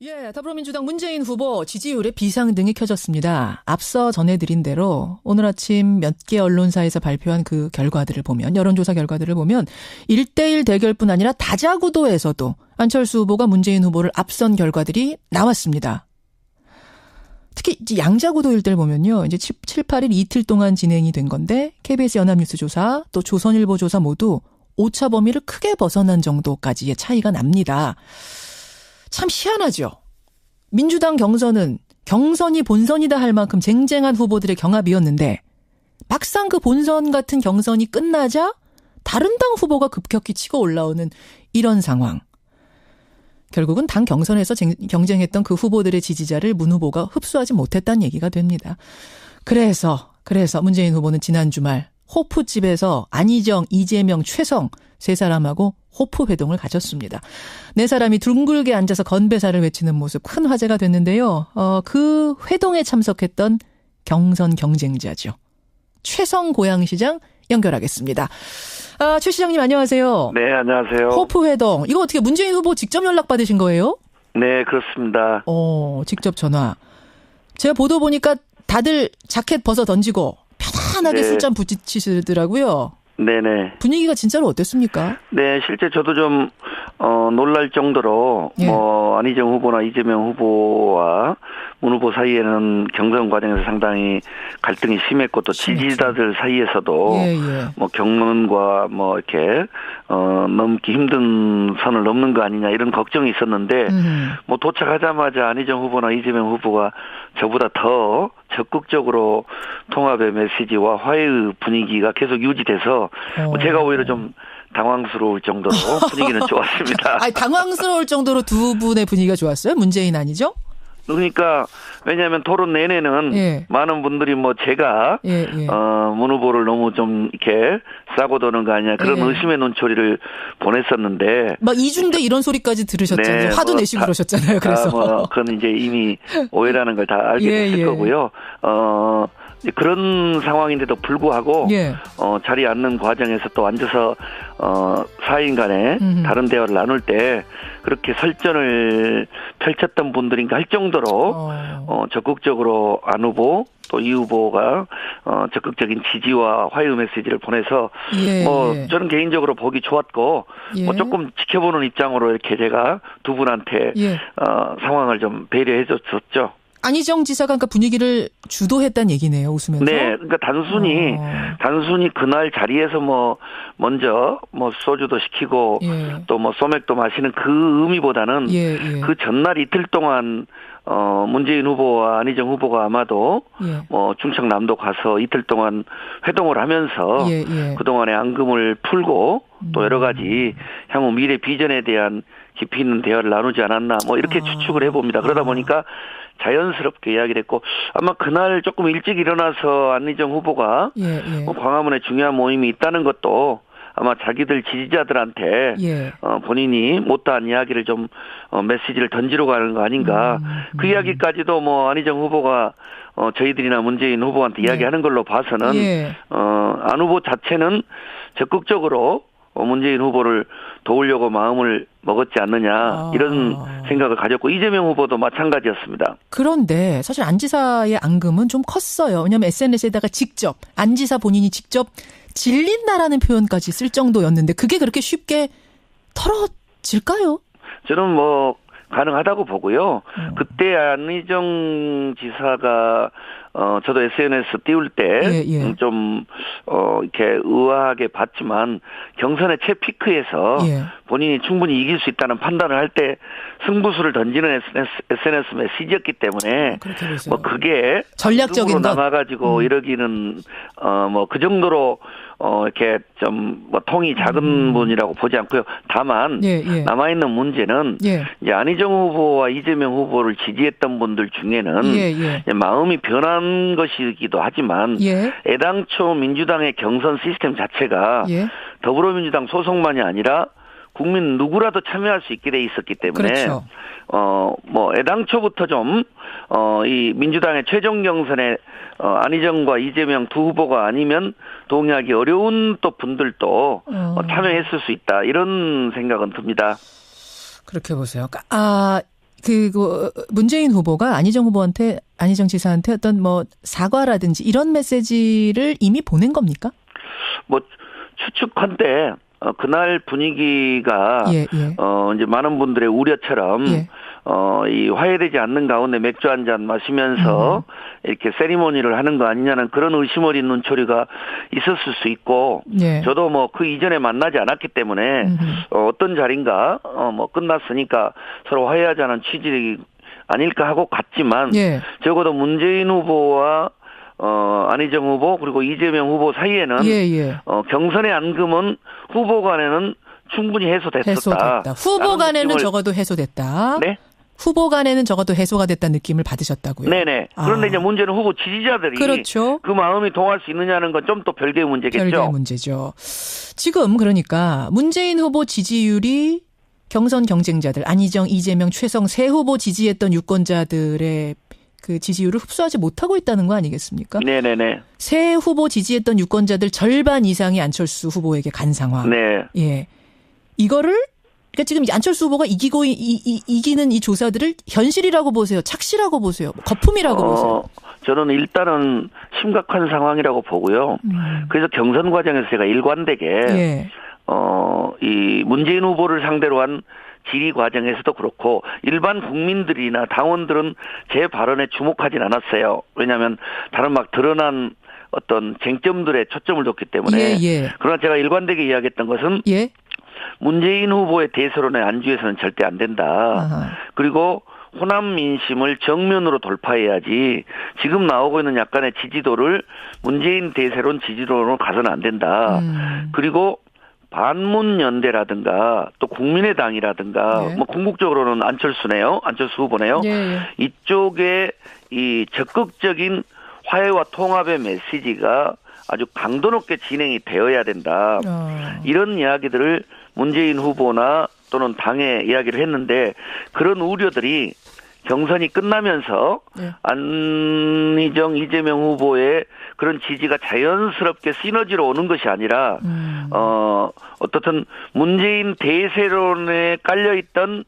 예, 더불어민주당 문재인 후보 지지율의 비상등이 켜졌습니다. 앞서 전해드린 대로 오늘 아침 몇 개 언론사에서 발표한 그 결과들을 보면, 여론조사 결과들을 보면 1대1 대결뿐 아니라 다자구도에서도 안철수 후보가 문재인 후보를 앞선 결과들이 나왔습니다. 특히 이제 양자구도일 때를 보면요, 이제 7, 8일 이틀 동안 진행이 된 건데 KBS 연합뉴스 조사 또 조선일보 조사 모두 오차 범위를 크게 벗어난 정도까지의 차이가 납니다. 참 희한하죠. 민주당 경선이 본선이다 할 만큼 쟁쟁한 후보들의 경합이었는데 막상 그 본선 같은 경선이 끝나자 다른 당 후보가 급격히 치고 올라오는 이런 상황. 결국은 당 경선에서 경쟁했던 그 후보들의 지지자를 문 후보가 흡수하지 못했다는 얘기가 됩니다. 그래서 문재인 후보는 지난 주말 호프집에서 안희정, 이재명, 최성 세 사람하고 호프 회동을 가졌습니다. 네 사람이 둥글게 앉아서 건배사를 외치는 모습 큰 화제가 됐는데요. 그 회동에 참석했던 경선 경쟁자죠. 최성 고양시장 연결하겠습니다. 최 시장님 안녕하세요. 네, 안녕하세요. 호프 회동. 이거 어떻게 문재인 후보 직접 연락 받으신 거예요? 네, 그렇습니다. 직접 전화. 제가 보도 보니까 다들 자켓 벗어 던지고 편안하게 네. 술잔 부딪히시더라고요. 네네. 분위기가 진짜로 어땠습니까? 네, 실제 저도 좀, 놀랄 정도로, 예. 안희정 후보나 이재명 후보와 문 후보 사이에는 경선 과정에서 상당히 갈등이 심했고 또 지지자들 사이에서도 경론과 이렇게, 넘기 힘든 선을 넘는 거 아니냐 이런 걱정이 있었는데, 도착하자마자 안희정 후보나 이재명 후보가 저보다 더 적극적으로 통합의 메시지와 화해의 분위기가 계속 유지돼서 제가 오히려 좀 당황스러울 정도로 분위기는 좋았습니다. 아니, 당황스러울 정도로 두 분의 분위기가 좋았어요? 문재인 아니죠? 그러니까 왜냐하면 토론 내내는 많은 분들이 제가 문 후보를 너무 좀 이렇게 싸고 도는 거 아니냐 그런 의심의 눈초리를 보냈었는데 막 이중대 이런 소리까지 들으셨잖아요. 네, 화도 내시고 그러셨잖아요. 그래서 그건 이제 이미 오해라는 걸 다 알게 됐을 거고요. 그런 상황인데도 불구하고 자리에 앉는 과정에서 또 앉아서 4인 간에 다른 대화를 나눌 때 그렇게 설전을 펼쳤던 분들인가 할 정도로 적극적으로 안 후보 또 이 후보가 적극적인 지지와 화해 메시지를 보내서 저는 개인적으로 보기 좋았고 조금 지켜보는 입장으로 이렇게 제가 두 분한테 상황을 좀 배려해 줬었죠. 안희정 지사가 그러니까 분위기를 주도했다는 얘기네요. 웃으면서. 네, 그러니까 단순히 그날 자리에서 먼저 소주도 시키고 또 소맥도 마시는 그 의미보다는 그 전날 이틀 동안 문재인 후보와 안희정 후보가 아마도 충청남도 가서 이틀 동안 회동을 하면서 그동안의 앙금을 풀고 또 여러 가지 향후 미래 비전에 대한 깊이 있는 대화를 나누지 않았나 이렇게 추측을 해봅니다. 그러다 보니까 자연스럽게 이야기를 했고 아마 그날 조금 일찍 일어나서 안희정 후보가 광화문에 중요한 모임이 있다는 것도 아마 자기들 지지자들한테 본인이 못다한 이야기를 좀 메시지를 던지러 가는 거 아닌가. 그 이야기까지도 안희정 후보가 저희들이나 문재인 후보한테 이야기하는 걸로 봐서는 안 후보 자체는 적극적으로 문재인 후보를 도우려고 마음을 먹었지 않느냐 이런 생각을 가졌고 이재명 후보도 마찬가지였습니다. 그런데 사실 안 지사의 앙금은 좀 컸어요. 왜냐하면 SNS에다가 직접 안 지사 본인이 직접 질린다라는 표현까지 쓸 정도였는데 그게 그렇게 쉽게 털어질까요? 저는 가능하다고 보고요. 그때 안희정 지사가 저도 SNS 띄울 때 좀 이렇게 의아하게 봤지만 경선의 최피크에서 본인이 충분히 이길 수 있다는 판단을 할 때 승부수를 던지는 SNS 메시지였기 때문에 그게 전략적인 것 남아가지고 이러기는 그 정도로 이렇게 좀 통이 작은 분이라고 보지 않고요. 다만 남아있는 문제는 이제 안희정 후보와 이재명 후보를 지지했던 분들 중에는 마음이 변한 것이기도 하지만 애당초 민주당의 경선 시스템 자체가 더불어민주당 소속만이 아니라 국민 누구라도 참여할 수 있게 돼 있었기 때문에 애당초부터 좀 이 민주당의 최종 경선에 안희정과 이재명 두 후보가 아니면 동의하기 어려운 또 분들도 참여했을 수 있다 이런 생각은 듭니다. 그렇게 보세요. 문재인 후보가 안희정 지사한테 어떤 뭐 사과라든지 이런 메시지를 이미 보낸 겁니까? 뭐 추측한데 그날 분위기가 이제 많은 분들의 우려처럼 이 화해되지 않는 가운데 맥주 한 잔 마시면서 이렇게 세리머니를 하는 거 아니냐는 그런 의심 어린 눈초리가 있었을 수 있고 저도 뭐 그 이전에 만나지 않았기 때문에 어떤 자리인가 뭐 끝났으니까 서로 화해하자는 취지 아닐까 하고 갔지만 적어도 문재인 후보와 안희정 후보 그리고 이재명 후보 사이에는 경선의 앙금은 후보 간에는 충분히 해소됐다. 후보 간에는 적어도 해소됐다. 네? 후보 간에는 적어도 해소가 됐다는 느낌을 받으셨다고요? 네네. 그런데 이제 문제는 후보 지지자들이 그렇죠. 그 마음이 동할 수 있느냐는 건 좀 또 별개의 문제겠죠. 별개의 문제죠. 지금 그러니까 문재인 후보 지지율이 경선 경쟁자들 안희정, 이재명, 최성 세 후보 지지했던 유권자들의 그 지지율을 흡수하지 못하고 있다는 거 아니겠습니까? 네네네. 세 후보 지지했던 유권자들 절반 이상이 안철수 후보에게 간 상황. 네. 이거를 그러니까 지금 안철수 후보가 이기는 이 조사들을 현실이라고 보세요? 착시라고 보세요? 거품이라고 보세요? 저는 일단은 심각한 상황이라고 보고요. 그래서 경선 과정에서 제가 일관되게 이 문재인 후보를 상대로 한 질의 과정에서도 그렇고 일반 국민들이나 당원들은 제 발언에 주목하진 않았어요. 왜냐하면 다른 막 드러난 어떤 쟁점들에 초점을 뒀기 때문에. 그러나 제가 일관되게 이야기했던 것은 문재인 후보의 대세론의 안주에서는 절대 안 된다. 그리고 호남 민심을 정면으로 돌파해야지 지금 나오고 있는 약간의 지지도를 문재인 대세론 지지도로 가서는 안 된다. 그리고 반문연대라든가 또 국민의당이라든가 뭐 궁극적으로는 안철수 후보네요. 이쪽에 이 적극적인 화해와 통합의 메시지가 아주 강도 높게 진행이 되어야 된다. 이런 이야기들을 문재인 후보나 또는 당에 이야기를 했는데 그런 우려들이 경선이 끝나면서 안희정, 이재명 후보의 그런 지지가 자연스럽게 시너지로 오는 것이 아니라 어떻든 문재인 대세론에 깔려있던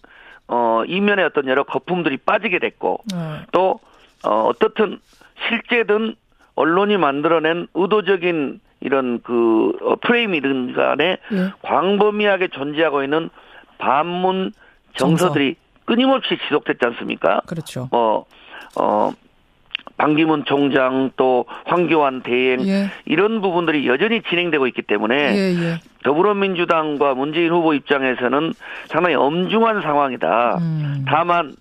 이면의 어떤 여러 거품들이 빠지게 됐고 또 어떻든 실제든 언론이 만들어낸 의도적인 이런 그 프레임이든 간에 광범위하게 존재하고 있는 반문 정서들이 끊임없이 지속됐지 않습니까? 그렇죠. 반기문 총장 또 황교안 대행 이런 부분들이 여전히 진행되고 있기 때문에 더불어민주당과 문재인 후보 입장에서는 상당히 엄중한 상황이다. 다만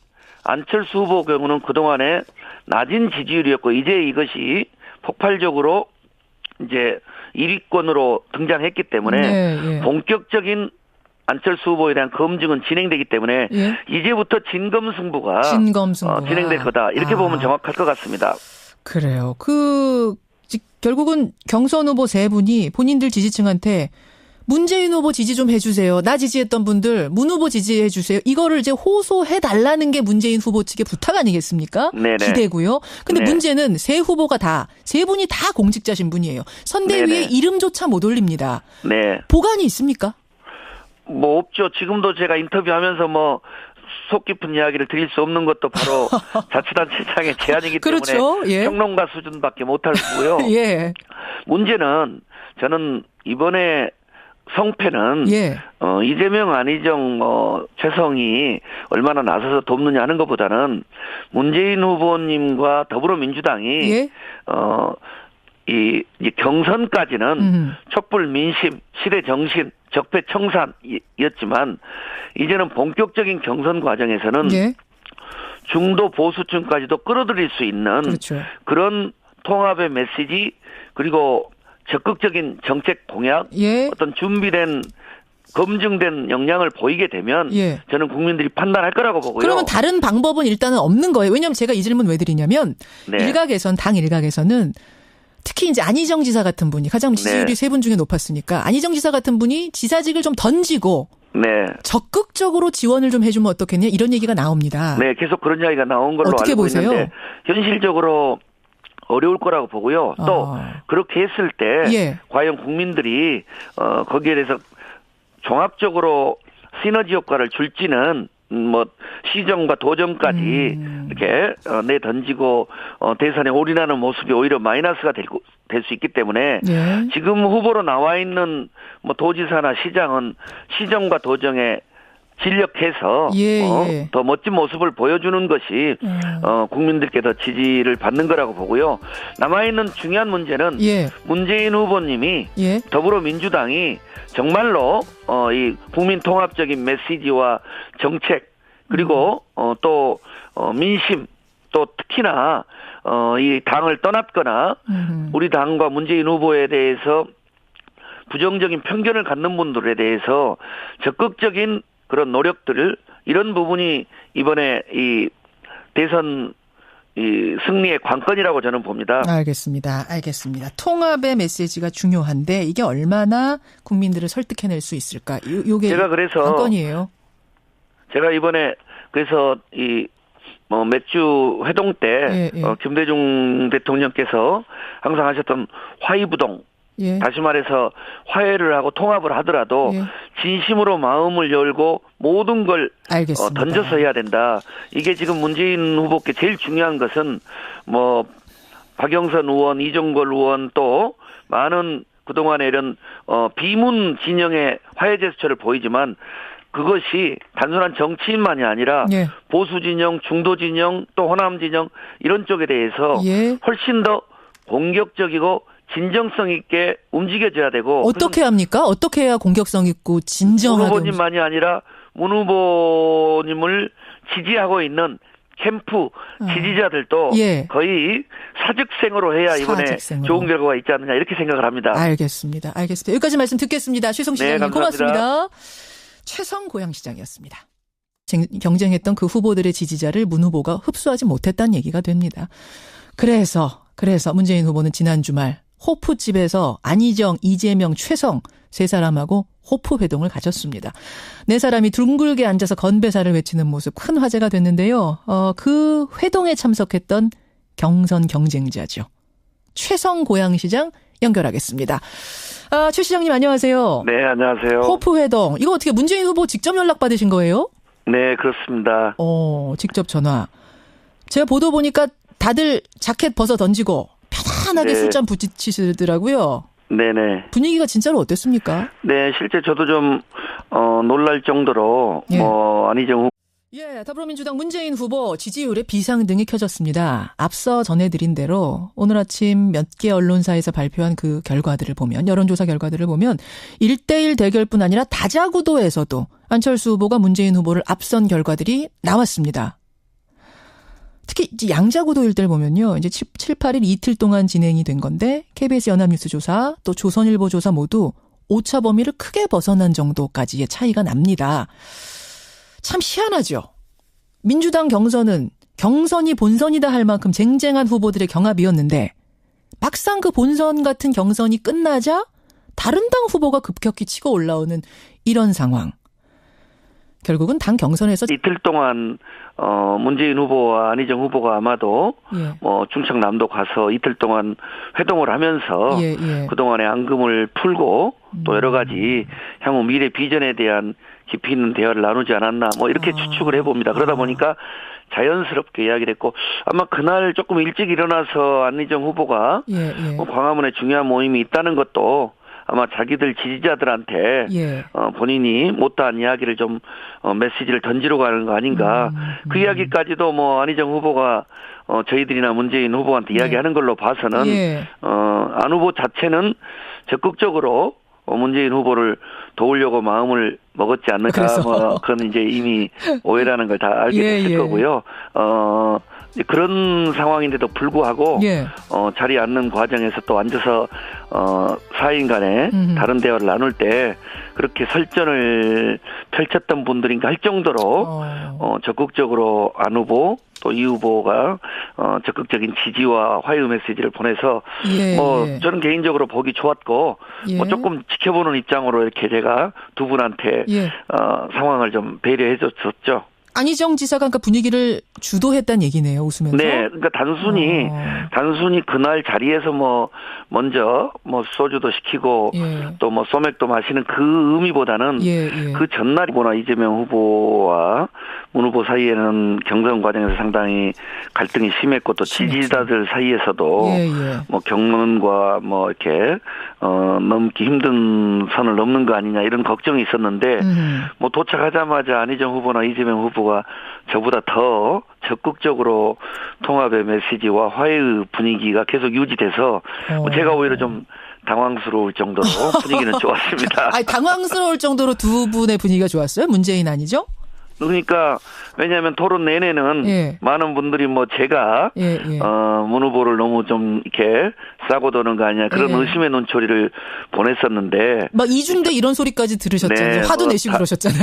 안철수 후보 경우는 그동안에 낮은 지지율이었고 이제 이것이 폭발적으로 이제 1위권으로 등장했기 때문에 본격적인 안철수 후보에 대한 검증은 진행되기 때문에 이제부터 진검승부가 진행될 거다. 이렇게 보면 정확할 것 같습니다. 그래요. 결국은 경선 후보 세 분이 본인들 지지층한테 문재인 후보 지지 좀 해주세요. 나 지지했던 분들 문 후보 지지해 주세요. 이거를 이제 호소해 달라는 게 문재인 후보 측의 부탁 아니겠습니까? 기대고요. 근데 문제는 세 분이 다 공직자신 분이에요. 선대위에 이름조차 못 올립니다. 보관이 있습니까? 뭐 없죠. 지금도 제가 인터뷰하면서 뭐 속 깊은 이야기를 드릴 수 없는 것도 바로 자치단체장의 제안이기 때문에 평론가 수준밖에 못할 거고요. 문제는 저는 이번에 성패는 이재명, 안희정, 최성이 얼마나 나서서 돕느냐 하는 것보다는 문재인 후보님과 더불어민주당이 이 경선까지는 촛불 민심, 시대 정신, 적폐 청산이었지만 이제는 본격적인 경선 과정에서는 중도 보수층까지도 끌어들일 수 있는 그런 통합의 메시지 그리고 적극적인 정책 공약 어떤 준비된 검증된 역량을 보이게 되면 저는 국민들이 판단할 거라고 보고요. 그러면 다른 방법은 일단은 없는 거예요. 왜냐하면 제가 이 질문 왜 드리냐면 당 일각에서는 특히 이제 안희정 지사 같은 분이 가장 지지율이 세 분 중에 높았으니까 안희정 지사 같은 분이 지사직을 좀 던지고 적극적으로 지원을 좀 해주면 어떻겠냐 이런 얘기가 나옵니다. 계속 그런 이야기가 나온 걸로 어떻게 알고 보세요? 있는데 현실적으로 어려울 거라고 보고요. 또 그렇게 했을 때 과연 국민들이 거기에 대해서 종합적으로 시너지 효과를 줄지는 뭐 시정과 도정까지 이렇게 내 던지고 대선에 올인하는 모습이 오히려 마이너스가 될 수 있기 때문에 예. 지금 후보로 나와 있는 뭐 도지사나 시장은 시정과 도정에 진력해서 예. 더 멋진 모습을 보여주는 것이 국민들께 더 지지를 받는 거라고 보고요. 남아있는 중요한 문제는 예. 문재인 후보님이 예. 더불어민주당이 정말로 이 국민 통합적인 메시지와 정책 그리고 또 민심 또 특히나 이 당을 떠났거나 우리 당과 문재인 후보에 대해서 부정적인 편견을 갖는 분들에 대해서 적극적인 그런 노력들을 이런 부분이 이번에 이 대선 이 승리의 관건이라고 저는 봅니다. 알겠습니다. 통합의 메시지가 중요한데 이게 얼마나 국민들을 설득해낼 수 있을까? 요게 제가 그래서 관건이에요. 제가 이번에 그래서 이 뭐 맥주 회동 때 김대중 대통령께서 항상 하셨던 화의부동. 예. 다시 말해서 화해를 하고 통합을 하더라도 예. 진심으로 마음을 열고 모든 걸 던져서 해야 된다. 이게 지금 문재인 후보께 제일 중요한 것은 뭐 박영선 의원, 이종걸 의원 또 많은 그동안에 이런 비문 진영의 화해 제스처를 보이지만 그것이 단순한 정치인만이 아니라 예. 보수 진영, 중도 진영, 또 호남 진영 이런 쪽에 대해서 예. 훨씬 더 공격적이고 진정성 있게 움직여져야 되고 어떻게 합니까? 어떻게 해야 공격성 있고 진정하게 문 후보님만이 아니라 문 후보님을 지지하고 있는 캠프 지지자들도 예. 거의 사직생으로 해야 이번에 좋은 결과가 있지 않느냐 이렇게 생각을 합니다. 알겠습니다. 여기까지 말씀 듣겠습니다. 최성 시장님 네, 고맙습니다. 최성 고양시장이었습니다. 경쟁했던 그 후보들의 지지자를 문 후보가 흡수하지 못했다는 얘기가 됩니다. 그래서 문재인 후보는 지난 주말 호프집에서 안희정, 이재명, 최성 세 사람하고 호프 회동을 가졌습니다. 네 사람이 둥글게 앉아서 건배사를 외치는 모습 큰 화제가 됐는데요. 그 회동에 참석했던 경선 경쟁자죠. 최성 고양시장 연결하겠습니다. 최 시장님 안녕하세요. 네, 안녕하세요. 호프 회동. 이거 어떻게 문재인 후보 직접 연락 받으신 거예요? 네, 그렇습니다. 직접 전화. 제가 보도 보니까 다들 자켓 벗어 던지고 편안하게 술잔 부딪히시더라고요. 네네. 분위기가 진짜로 어땠습니까? 네, 실제 저도 좀 놀랄 정도로 예. 안희정 후보. 예, 더불어민주당 문재인 후보 지지율에 비상등이 켜졌습니다. 앞서 전해드린 대로 오늘 아침 몇 개 언론사에서 발표한 그 결과들을 보면 여론조사 결과들을 보면 1대1 대결뿐 아니라 다자구도에서도 안철수 후보가 문재인 후보를 앞선 결과들이 나왔습니다. 특히 이제 양자구도일 때를 보면요. 이제 7, 8일 이틀 동안 진행이 된 건데 KBS 연합뉴스 조사 또 조선일보 조사 모두 오차 범위를 크게 벗어난 정도까지의 차이가 납니다. 참 희한하죠. 민주당 경선이 본선이다 할 만큼 쟁쟁한 후보들의 경합이었는데 막상 그 본선 같은 경선이 끝나자 다른 당 후보가 급격히 치고 올라오는 이런 상황. 결국은 당 경선에서 이틀 동안 문재인 후보와 안희정 후보가 아마도 예. 충청남도 가서 이틀 동안 회동을 하면서 그동안의 앙금을 풀고 또 여러 가지 향후 미래 비전에 대한 깊이 있는 대화를 나누지 않았나 이렇게 추측을 해봅니다. 그러다 보니까 자연스럽게 이야기를 했고 아마 그날 조금 일찍 일어나서 안희정 후보가 광화문에 중요한 모임이 있다는 것도 아마 자기들 지지자들한테 본인이 못다한 이야기를 좀 메시지를 던지러 가는 거 아닌가. 그 이야기까지도 안희정 후보가 저희들이나 문재인 후보한테 이야기하는 걸로 봐서는 안 후보 자체는 적극적으로 문재인 후보를 도우려고 마음을 먹었지 않는가. 그건 이제 이미 오해라는 걸 다 알게 됐을 거고요. 그런 상황인데도 불구하고 자리에 앉는 과정에서 또 앉아서 4인 간에 다른 대화를 나눌 때 그렇게 설전을 펼쳤던 분들인가 할 정도로 적극적으로 안 후보 또 이 후보가 적극적인 지지와 화해 메시지를 보내서 저는 개인적으로 보기 좋았고 조금 지켜보는 입장으로 이렇게 제가 두 분한테 상황을 좀 배려해 줬었죠. 안희정 지사가 그러니까 분위기를 주도했다는 얘기네요. 웃으면서. 네, 그러니까 단순히 그날 자리에서 뭐 먼저 뭐 소주도 시키고 또 뭐 소맥도 마시는 그 의미보다는 그 전날 보나 이재명 후보와 문 후보 사이에는 경선 과정에서 상당히 갈등이 심했고 또 지지자들 사이에서도 뭐 경론과 뭐 이렇게 넘기 힘든 선을 넘는 거 아니냐 이런 걱정이 있었는데 뭐 도착하자마자 안희정 후보나 이재명 후보가 저보다 더 적극적으로 통합의 메시지와 화해의 분위기가 계속 유지돼서 제가 오히려 좀 당황스러울 정도로 분위기는 좋았습니다. 아니, 당황스러울 정도로 두 분의 분위기가 좋았어요? 문재인 아니죠? 그러니까 왜냐하면 토론 내내는 많은 분들이 뭐 제가 문 후보를 너무 좀 이렇게 싸고 도는 거 아니냐 그런 의심의 눈초리를 보냈었는데 막 이중대 이런 소리까지 들으셨잖아요. 화도 내시고 그러셨잖아요.